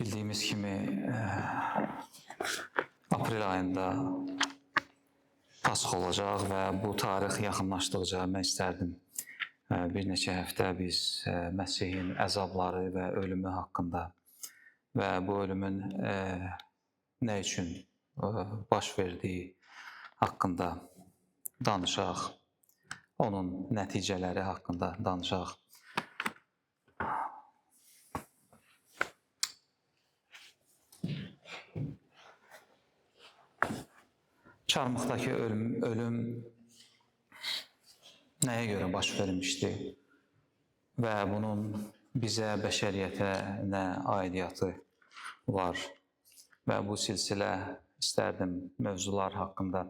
Bildiyimiz kimi aprel ayında Pasxa olacaq və bu tarix yaxınlaşdıqca mən istərdim bir neçə həftə biz Məsihin əzabları və ölümü haqqında və bu ölümün nə üçün baş verdiyi haqqında danışaq, onun nəticələri haqqında danışaq. Çarmıxdakı ölüm nəyə görə baş vermişdi və bunun bizə, bəşəriyyətə nə aidiyyatı var və bu silsilə istərdim mövzular haqqında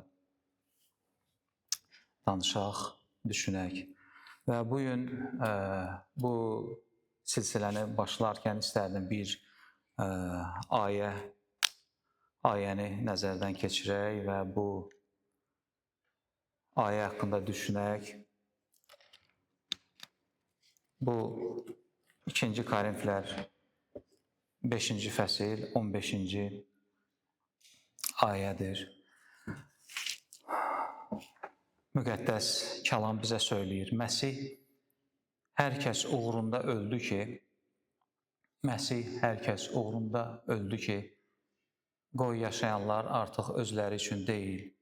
danışaq, düşünək və bugün bu silsiləni başlarkən istərdim bir ayəni nəzərdən keçirək və bu ayə haqqında düşünək. Bu 2 Korinflər 5-ci fəsil 15-ci ayədir. Müqəddəs kəlam bizə söyləyir. Məsih hər kəs uğrunda öldü ki, qoy yaşayanlar artıq özləri üçün deyil,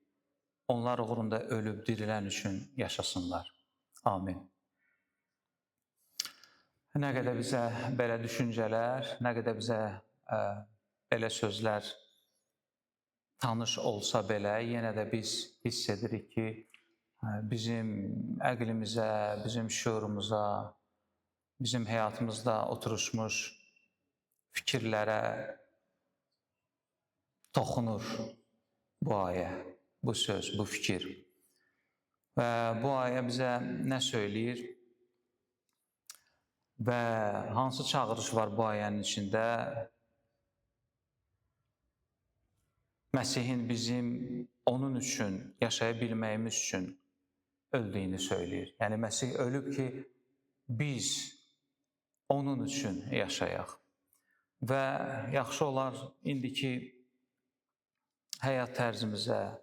onlar uğrunda ölüb dirilən üçün yaşasınlar. Amin. Nə qədər bizə belə düşüncələr, nə qədər bizə belə sözlər tanış olsa belə, yenə də biz hiss edirik ki, bizim əqlimizə, bizim şüurumuza, bizim həyatımızda oturuşmuş fikirlərə toxunur bu ayə, bu söz, bu fikir. Və bu ayə bizə nə söyləyir və hansı çağırış var bu ayənin içində? Məsihin bizim onun üçün, yaşaya bilməyimiz üçün öldüyünü söyləyir. Yəni, Məsih ölüb ki, biz onun üçün yaşayaq. Və yaxşı olar indiki həyat tərzimizə,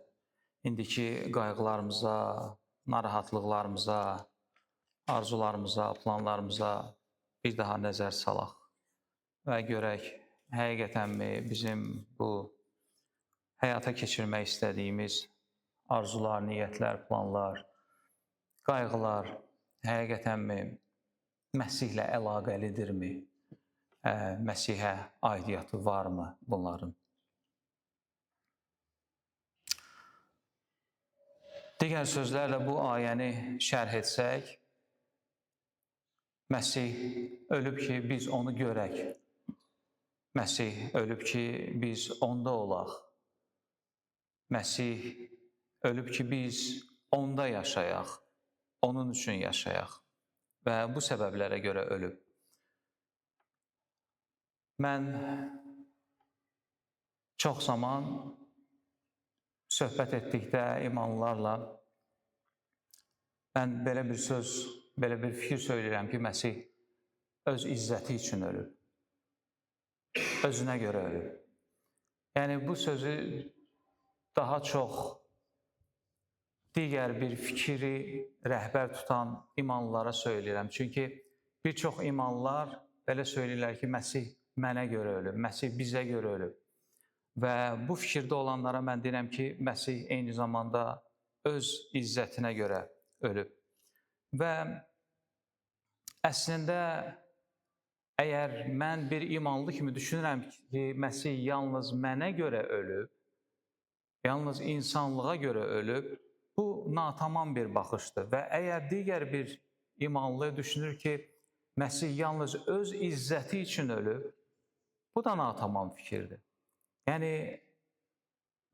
indiki qayğılarımıza, narahatlıqlarımıza, arzularımıza, planlarımıza bir daha nəzər salaq və görək, həqiqətənmi bizim bu həyata keçirmək istədiyimiz arzular, niyyətlər, planlar, qayğılar həqiqətənmi Məsihlə əlaqəlidirmi? Məsihə aidiyyatı varmı bunların? Digər sözlərlə bu ayəni şərh etsək, Məsih ölüb ki, biz onu görək. Məsih ölüb ki, biz onda olaq. Məsih ölüb ki, biz onda yaşayaq, onun üçün yaşayaq və bu səbəblərə görə ölüb. Mən çox zaman söhbət etdikdə imanlılarla mən belə bir söz, belə bir fikir söyləyirəm ki, Məsih öz izzəti üçün ölüb, özünə görə ölüb. Yəni, bu sözü daha çox digər bir fikri rəhbər tutan imanlılara söyləyirəm. Çünki bir çox imanlılar belə söyləyirlər ki, Məsih mənə görə ölüb, Məsih bizə görə ölüb. Və bu fikirdə olanlara mən deyirəm ki, Məsih eyni zamanda öz izzətinə görə ölüb. Və əslində, əgər mən bir imanlı kimi düşünürəm ki, Məsih yalnız mənə görə ölüb, yalnız insanlığa görə ölüb, bu natamam bir baxışdır. Və əgər digər bir imanlı düşünür ki, Məsih yalnız öz izzəti üçün ölüb, bu da natamam fikirdir. Yəni,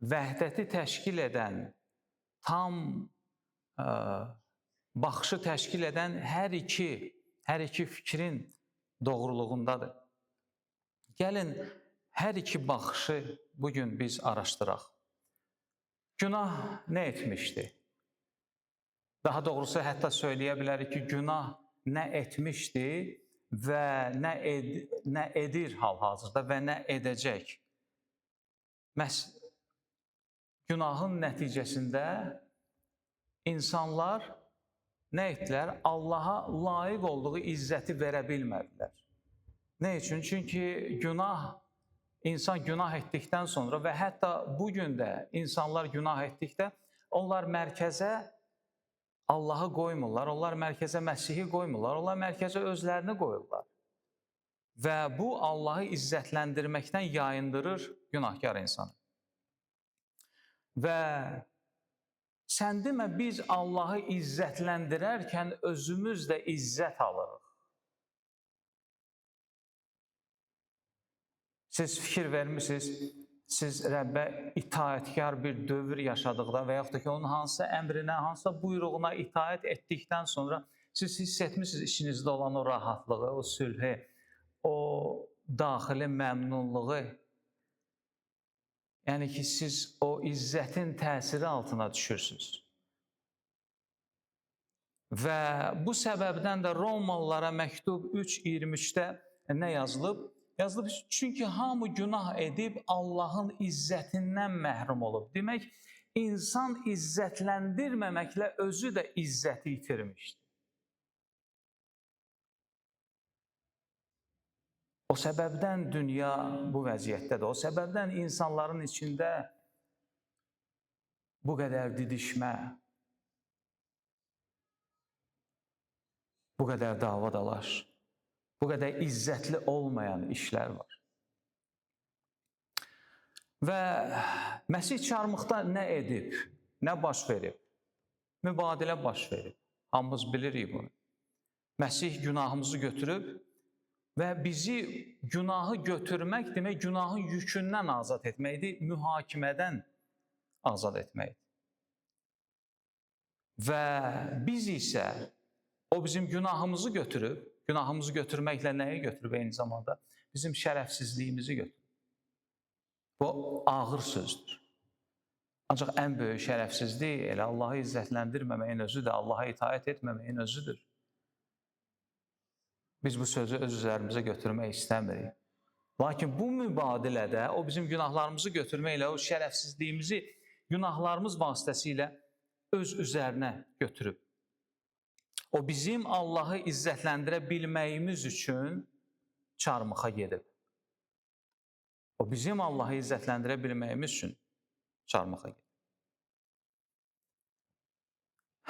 vəhdəti təşkil edən, tam baxışı təşkil edən hər iki fikrin doğruluğundadır. Gəlin, hər iki baxışı bugün biz araşdıraq. Günah nə etmişdi? Daha doğrusu, hətta söyləyə bilərik ki, günah nə etmişdi və nə edir hal-hazırda və nə edəcək. Məhz günahın nəticəsində insanlar nə etdilər? Allaha layiq olduğu izzəti verə bilmədilər. Nə üçün? Çünki insan günah etdikdən sonra və hətta bugün də insanlar günah etdikdə onlar mərkəzə Allahı qoymurlar, onlar mərkəzə Məsihi qoymurlar, onlar mərkəzə özlərini qoyurlar. Və bu Allahı izzətləndirməkdən yayındırır günahkar insanı. Və sən demə, biz Allahı izzətləndirərkən özümüz də izzət alırıq. Siz fikir vermişsiniz, siz Rəbbə itaətkar bir dövr yaşadıqda və yaxud da ki, onun hansısa əmrinə, hansısa buyruğuna itaət etdikdən sonra siz hiss etmişsiniz içinizdə olan o rahatlığı, o sülhü, o daxili məmnunluğu. Yəni ki, siz o izzətin təsiri altına düşürsünüz. Və bu səbəbdən də Romalılara məktub 3:23-də nə yazılıb? Yazılıb, çünki hamı günah edib Allahın izzətindən məhrum olub. Demək, insan izzətləndirməməklə özü də izzəti itirmişdir. O səbəbdən dünya bu vəziyyətdədir. O səbəbdən insanların içində bu qədər didişmə, bu qədər dava-dalaş, bu qədər izzətli olmayan işlər var. Və Məsih çarmıxda nə edib, nə baş verib? Mübadilə baş verib. Hamımız bilirik bunu. Məsih günahımızı götürüb və bizi günahı götürmək demək, günahın yükündən azad etməkdir, mühakimədən azad etməkdir. Və biz isə, o bizim günahımızı götürüb, günahımızı götürməklə nəyi götürüb eyni zamanda? Bizim şərəfsizliyimizi götürüb. Bu ağır sözdür. Ancaq ən böyük şərəfsizlik elə Allahı izzətləndirməməyin özüdür, Allaha itaət etməməyin özüdür. Biz bu sözü öz üzərimizə götürmək istəmirik. Lakin bu mübadilədə o bizim günahlarımızı götürməklə, o şərəfsizliyimizi günahlarımız vasitəsilə öz üzərinə götürüb. O bizim Allahı izzətləndirə bilməyimiz üçün çarmıxa gedib. O bizim Allahı izzətləndirə bilməyimiz üçün çarmıxa gedib.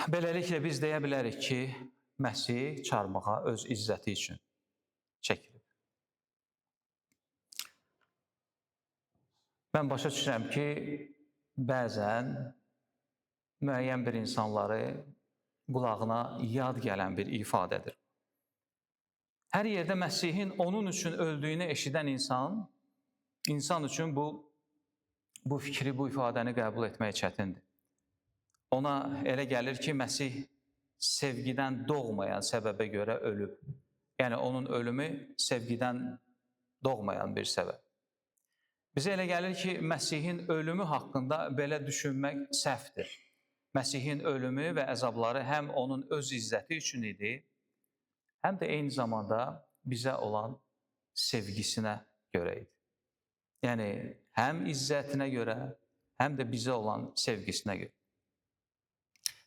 Beləliklə biz deyə bilərik ki, Məsih çarmıxa öz izzəti üçün çəkilib. Mən başa düşürəm ki, bəzən müəyyən bir insanları qulağına yad gələn bir ifadədir. Hər yerdə Məsihin onun üçün öldüyünü eşidən insan üçün bu fikri, bu ifadəni qəbul etmək çətindir. Ona elə gəlir ki, Məsih sevgidən doğmayan səbəbə görə ölüb. Yəni, onun ölümü sevgidən doğmayan bir səbəb. Bizə elə gəlir ki, Məsihin ölümü haqqında belə düşünmək səhvdir. Məsihin ölümü və əzabları həm onun öz izzəti üçün idi, həm də eyni zamanda bizə olan sevgisinə görə idi. Yəni, həm izzətinə görə, həm də bizə olan sevgisinə görə.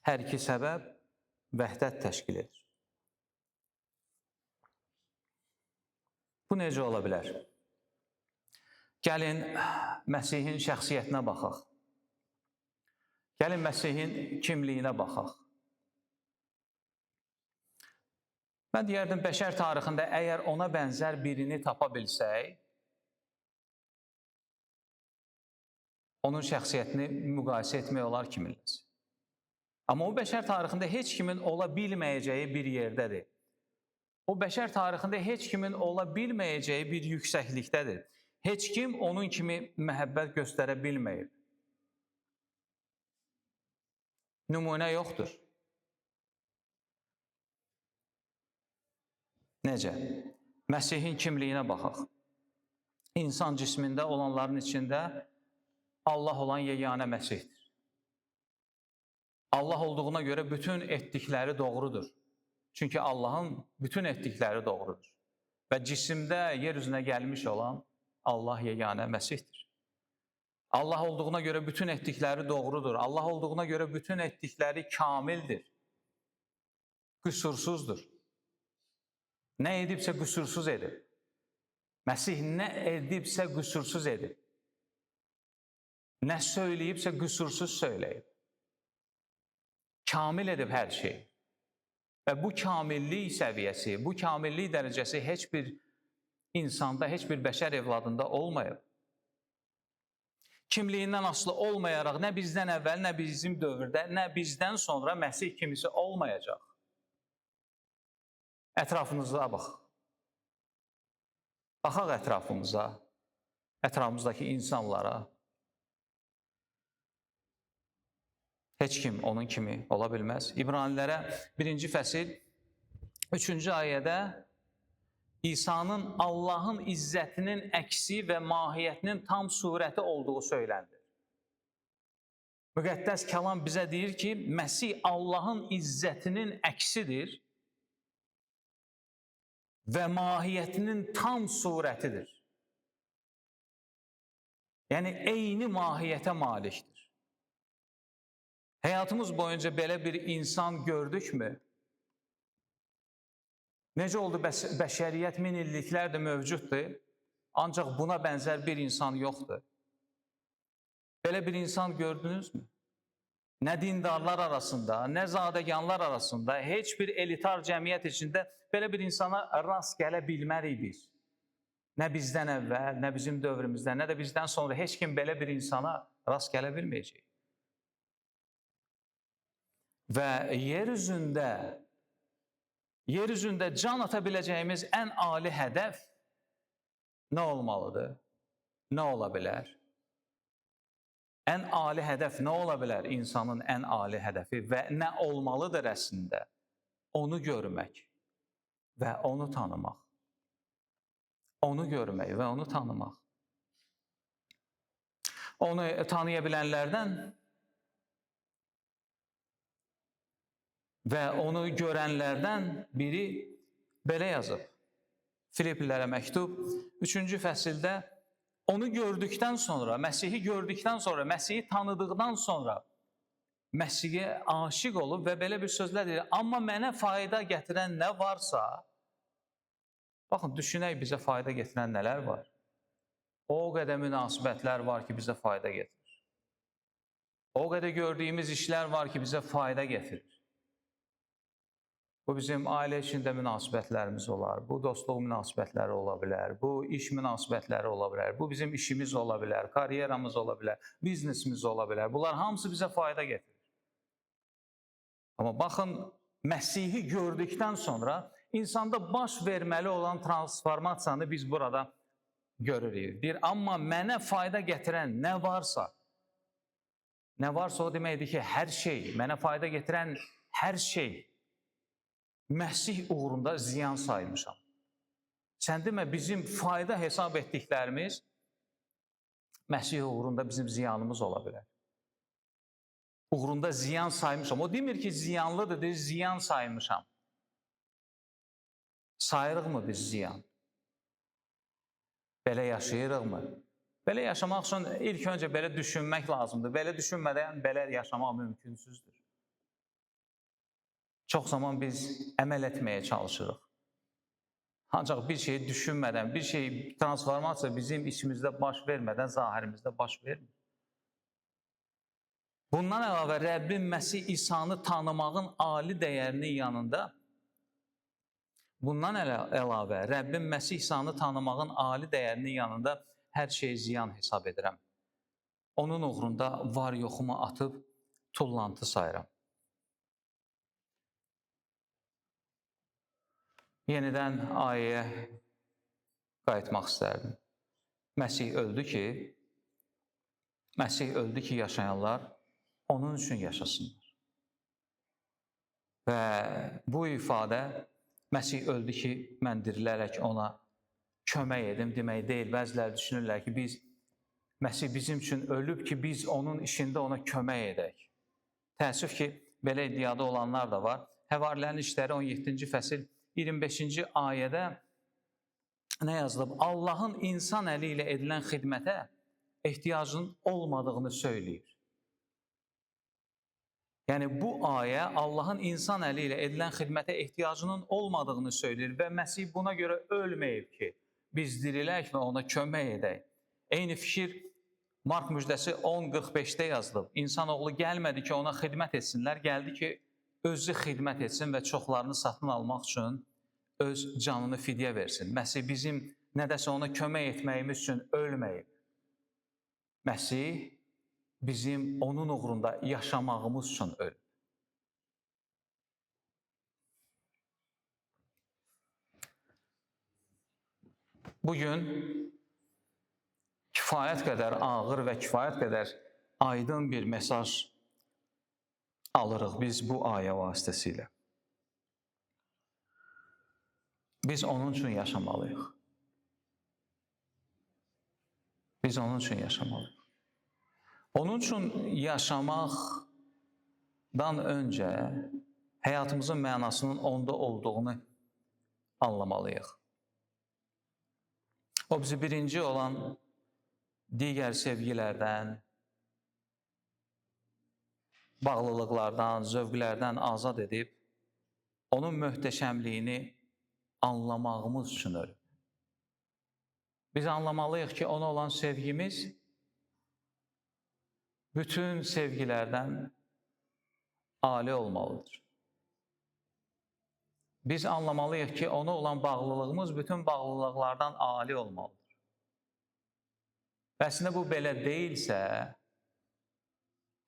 Hər iki səbəb vəhdət təşkil edir. Bu necə ola bilər? Gəlin, Məsihin şəxsiyyətinə baxaq. Gəlin, Məsihin kimliyinə baxaq. Mən deyərdim, bəşər tarixində əgər ona bənzər birini tapa bilsək, onun şəxsiyyətini müqayisə etmək olar kiminləsə. Amma o bəşər tarixində heç kimin ola bilməyəcəyi bir yerdədir. O bəşər tarixində heç kimin ola bilməyəcəyi bir yüksəklikdədir. Heç kim onun kimi məhəbbət göstərə bilməyib. Nümunə yoxdur. Necə? Məsihin kimliyinə baxaq. İnsan cismində olanların içində Allah olan yeganə Məsihdir. Allah olduğuna görə bütün etdikləri doğrudur. Çünki Allahın bütün etdikləri doğrudur. və cisimdə yer üzünə gəlmiş olan Allah yeganə Məsihdir. Allah olduğuna görə bütün etdikləri doğrudur. Allah olduğuna görə bütün etdikləri kamildir. Qüsursuzdur. Nə edibsə qüsursuz edib. Məsih nə edibsə qüsursuz edib. Nə söyləyibsə qüsursuz söyləyib. Kamil edib hər şey. Və bu kamillik səviyyəsi, bu kamillik dərəcəsi heç bir insanda, heç bir bəşər evladında olmayıb. Kimliyindən asılı olmayaraq nə bizdən əvvəl, nə bizim dövrdə, nə bizdən sonra Məsih kimisi olmayacaq. Ətrafınıza bax. Baxaq ətrafımıza, ətrafımızdakı insanlara. Heç kim onun kimi ola bilməz. İbranilərə 1-ci fəsil 3-cü ayədə İsa'nın Allahın izzətinin əksi və mahiyyətinin tam surəti olduğu söyləndir. Müqəddəs kəlam bizə deyir ki, Məsih Allahın izzətinin əksidir və mahiyyətinin tam surətidir. Yəni, eyni mahiyyətə malikdir. Həyatımız boyunca belə bir insan gördükmü? Necə oldu bəşəriyyət min illiklərdir mövcuddur, ancaq buna bənzər bir insan yoxdur. Belə bir insan gördünüzmü? Nə dindarlar arasında, nə zadəganlar arasında, heç bir elitar cəmiyyət içində belə bir insana rast gələ bilmərik biz. Nə bizdən əvvəl, nə bizim dövrümüzdə, nə də bizdən sonra heç kim belə bir insana rast gələ bilməyəcək. Və yer üzündə can ata biləcəyimiz ən ali hədəf nə olmalıdır? Nə ola bilər? Ən ali hədəf nə ola bilər? İnsanın ən ali hədəfi və nə olmalıdır əslində? Onu görmək və onu tanımaq. Onu görmək və onu tanımaq. Onu tanıya bilənlərdən və onu görənlərdən biri belə yazıb. Filiplilərə məktub 3-cü fəsildə onu gördükdən sonra, Məsihi gördükdən sonra, Məsihi tanıdıqdan sonra Məsihə aşiq olub və belə bir sözlər deyir. Amma mənə fayda gətirən nə varsa, baxın, düşünək bizə fayda gətirən nələr var. O qədər münasibətlər var ki, bizə fayda gətirir. O qədər gördüyümüz işlər var ki, bizə fayda gətirir. Bu bizim ailə içində münasibətlərimiz olar, bu dostluq münasibətləri ola bilər, bu iş münasibətləri ola bilər, bu bizim işimiz ola bilər, karyeramız ola bilər, biznesimiz ola bilər. Bunlar hamısı bizə fayda gətirir. Amma baxın, Məsihi gördükdən sonra insanda baş verməli olan transformasiyanı biz burada görürük. Deyir, amma mənə fayda gətirən nə varsa o deməkdir ki, hər şey, mənə fayda gətirən hər şey Məsih uğrunda ziyan saymışam. Sən demə, bizim fayda hesab etdiklərimiz Məsih uğrunda bizim ziyanımız ola bilər. Uğrunda ziyan saymışam. O demir ki, ziyanlıdır, deyir, ziyan saymışam. Sayırıq mı biz ziyan? Belə yaşayırıq mı? Belə yaşamaq üçün ilk öncə belə düşünmək lazımdır. Belə düşünmədən belə yaşamaq mümkünsüzdür. Çox zaman biz əməl etməyə çalışırıq. Ancaq bir şeyi düşünmədən, bir şey transformasiya bizim içimizdə baş vermədən, zahirimizdə baş vermir. Bundan əlavə Rəbbin Məsih İsa'nı tanımağın ali dəyərinin yanında, hər şey ziyan hesab edirəm. Onun uğrunda var yoxumu atıb tullantı sayıram. Yenidən ayəyə qayıtmaq istərdim. Məsih öldü ki, yaşayanlar onun üçün yaşasınlar. Və bu ifadə, Məsih öldü ki, mən dirilərək ona kömək edim demək deyil. Bəziləri düşünürlər ki, Məsih bizim üçün ölüb ki, biz onun işində ona kömək edək. Təəssüf ki, belə iddiada olanlar da var. Həvarilərin işləri 17-ci fəsil 25-ci ayədə nə yazılıb? Allahın insan əli ilə edilən xidmətə ehtiyacının olmadığını söyləyir. Yəni bu ayə Allahın insan əli ilə edilən xidmətə ehtiyacının olmadığını söyləyir və Məsih buna görə ölməyib ki, biz dirilək və ona kömək edək. Eyni fikir Mark müjdəsi 10:45-də yazılıb. İnsanoğlu gəlmədi ki, ona xidmət etsinlər, gəldi ki, özü xidmət etsin və çoxlarını satın almaq üçün öz canını fidyə versin. Məsih bizim nədəsə ona kömək etməyimiz üçün ölməyib. Məsih bizim onun uğrunda yaşamağımız üçün ölüb. Bugün kifayət qədər ağır və kifayət qədər aydın bir mesaj alırıq biz bu ayə vasitəsilə. Biz onun üçün yaşamalıyıq. Biz onun üçün yaşamalıyıq. Onun üçün yaşamaqdan öncə həyatımızın mənasının onda olduğunu anlamalıyıq. O bizi birinci olan digər sevgilərdən, bağlılıqlardan, zövqlərdən azad edib, onun möhtəşəmliyini anlamağımız üçün ölüb. Biz anlamalıyıq ki, ona olan sevgimiz bütün sevgilərdən ali olmalıdır. Biz anlamalıyıq ki, ona olan bağlılığımız bütün bağlılıqlardan ali olmalıdır. Və əslində bu belə deyilsə,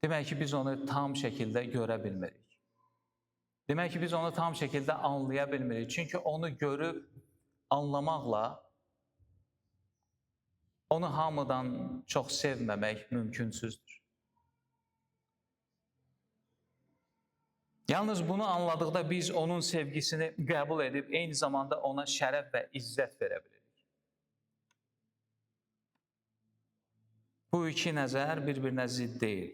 demək ki, biz onu tam şəkildə görə bilmirik. Demək ki, biz onu tam şəkildə anlaya bilmirik. Çünki onu görüb anlamaqla onu hamıdan çox sevməmək mümkünsüzdür. Yalnız bunu anladıqda biz onun sevgisini qəbul edib, eyni zamanda ona şərəf və izzət verə bilirik. Bu iki nəzər bir-birinə zidd deyil.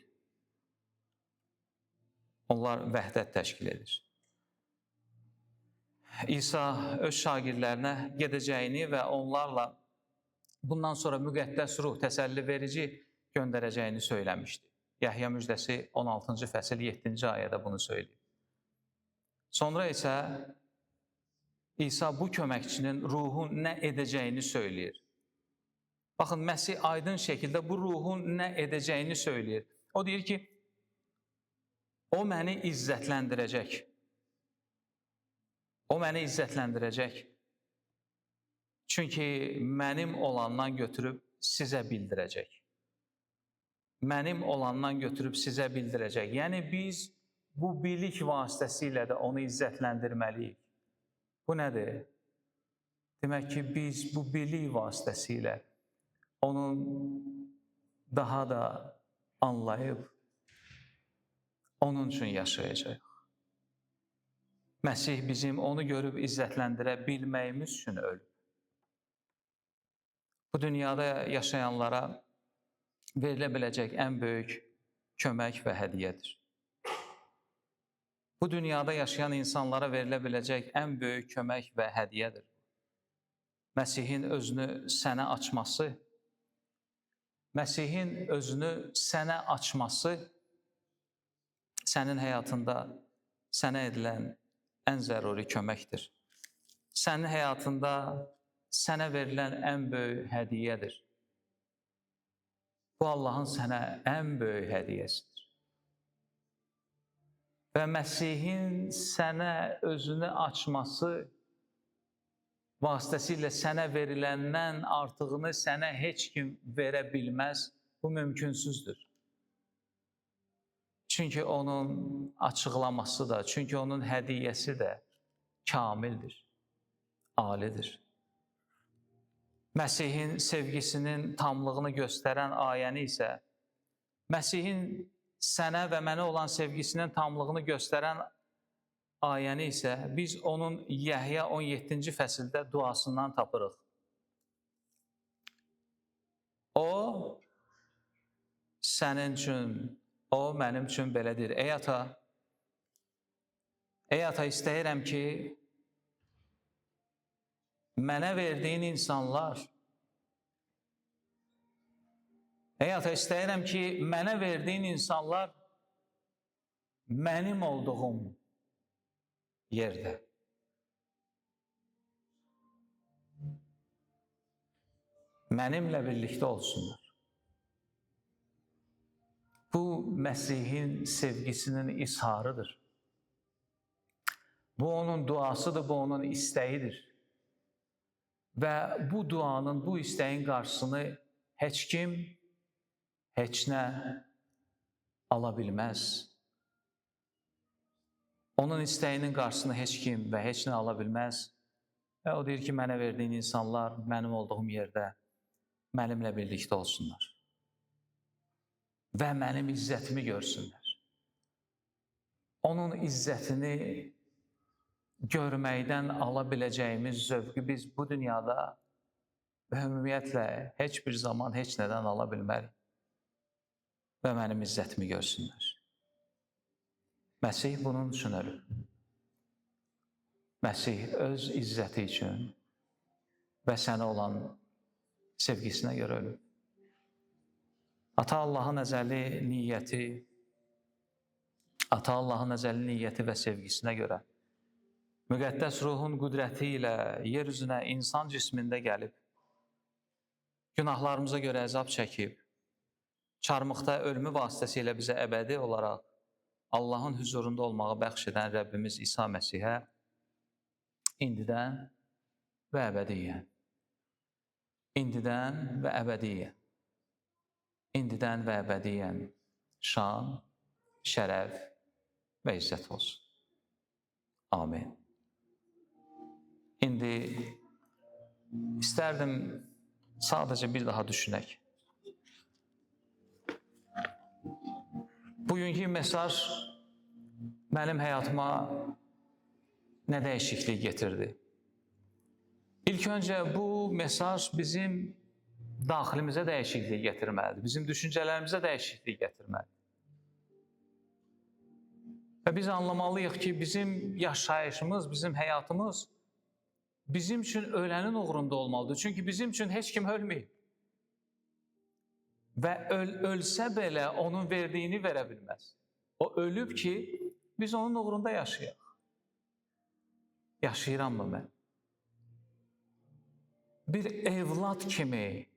Onlar vəhdət təşkil edir. İsa öz şagirdlərinə gedəcəyini və onlarla bundan sonra müqəddəs ruh, təsəlli verici göndərəcəyini söyləmişdi. Yəhya müjdəsi 16-cı fəsil 7-ci ayədə bunu söyləyir. Sonra isə İsa bu köməkçinin ruhun nə edəcəyini söyləyir. Baxın, Məsih aydın şəkildə bu ruhun nə edəcəyini söyləyir. O deyir ki, o məni izzətləndirəcək. O məni izzətləndirəcək. Çünki mənim olandan götürüb sizə bildirəcək. Mənim olandan götürüb sizə bildirəcək. Yəni biz bu bilik vasitəsilə də onu izzətləndirməliyik. Bu nədir? Demək ki, biz bu bilik vasitəsilə onun daha da anlayıb, onun üçün yaşayacaq. Məsih bizim onu görüb izzətləndirə bilməyimiz üçün ölüb. Bu dünyada yaşayanlara verilə biləcək ən böyük kömək və hədiyyədir. Bu dünyada yaşayan insanlara verilə biləcək ən böyük kömək və hədiyyədir. Məsihin özünü sənə açması, Məsihin özünü sənə açması sənin həyatında sənə edilən ən zəruri köməkdir. Sənin həyatında sənə verilən ən böyük hədiyyədir. Bu Allahın sənə ən böyük hədiyyəsidir. Və Məsihin sənə özünü açması vasitəsilə sənə veriləndən artığını sənə heç kim verə bilməz. Bu mümkünsüzdür. Çünki onun açıqlaması da, çünki onun hədiyyəsi də kamildir, alidir. Məsihin sevgisinin tamlığını göstərən ayəni isə, Məsihin sənə və mənə olan sevgisinin tamlığını göstərən ayəni isə biz onun Yəhya 17-ci fəsildə duasından tapırıq. O, sənin üçün, o mənim üçün belədir. Ey ata istəyirəm ki, mənə verdiyin insanlar, həyata istəyirəm ki, mənə verdiyin insanlar mənim olduğum yerdə. Mənimlə birlikdə olsunlar. Bu, Məsihin sevgisinin izharıdır. Bu, onun duasıdır, bu, onun istəyidir. Və bu duanın, bu istəyin qarşısını heç kim, heç nə ala bilməz. Onun istəyinin qarşısını heç kim və heç nə ala bilməz. Və o deyir ki, mənə verdiyin insanlar mənim olduğum yerdə mənimlə birlikdə olsunlar. Və mənim izzətimi görsünlər. Onun izzətini görməkdən ala biləcəyimiz zövqü biz bu dünyada və ümumiyyətlə heç bir zaman heç nədən ala bilmərik. Və mənim izzətimi görsünlər. Məsih bunun üçün ölüb. Məsih öz izzəti üçün və sənə olan sevgisinə görə ölüb. Ata Allahın əzəli niyyəti və sevgisinə görə müqəddəs ruhun qüdrəti ilə yer üzünə insan cismində gəlib, günahlarımıza görə əzab çəkib, çarmıqda ölümü vasitəsilə bizə əbədi olaraq Allahın huzurunda olmağı bəxş edən Rəbbimiz İsa Məsihə indidən və əbədiyyən, indidən və əbədiyyən, indidən və əbədiyyən şan, şərəf və izzət olsun. Amin. İndi istərdim sadəcə bir daha düşünək. Bugünkü mesaj mənim həyatıma nə dəyişiklik getirdi? İlk öncə bu mesaj bizim daxilimizə dəyişiklik gətirməlidir, bizim düşüncələrimizə dəyişiklik gətirməlidir. Və biz anlamalıyıq ki, bizim yaşayışımız, bizim həyatımız bizim üçün ölənin uğrunda olmalıdır. Çünki bizim üçün heç kim ölməyib. Və ölsə belə onun verdiyini verə bilməz. O ölüb ki, biz onun uğrunda yaşayaq. Yaşayırammı mən? Bir evlad kimi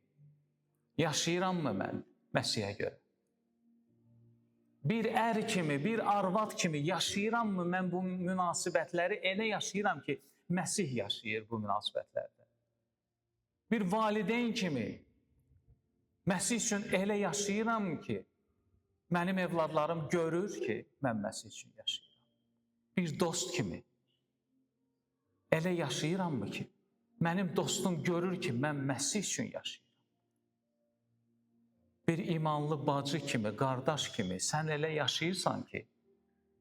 yaşayırammı mən Məsihə görə? Bir ər kimi, bir arvad kimi yaşayırammı mən bu münasibətləri elə yaşayıram ki, Məsih yaşayır bu münasibətlərdə. Bir valideyn kimi Məsih üçün elə yaşayıram ki, mənim evladlarım görür ki, mən Məsih üçün yaşayıram. Bir dost kimi elə yaşayırammı ki, mənim dostum görür ki, mən Məsih üçün yaşayıram. Bir imanlı bacı kimi, qardaş kimi sən elə yaşayırsan ki,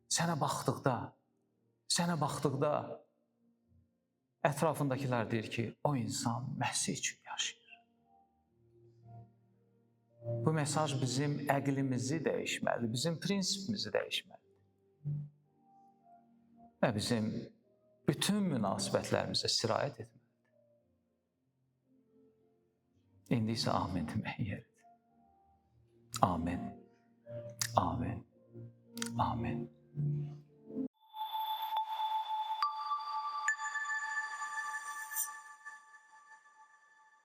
sənə baxdıqda ətrafındakılar deyir ki, o insan Məsih üçün yaşayır. Bu mesaj bizim əqlimizi dəyişməlidir, bizim prinsipimizi dəyişməlidir. Və bizim bütün münasibətlərimizə sirayət etməlidir. İndi isə amin demək yeridir. Amin. Amin. Amin.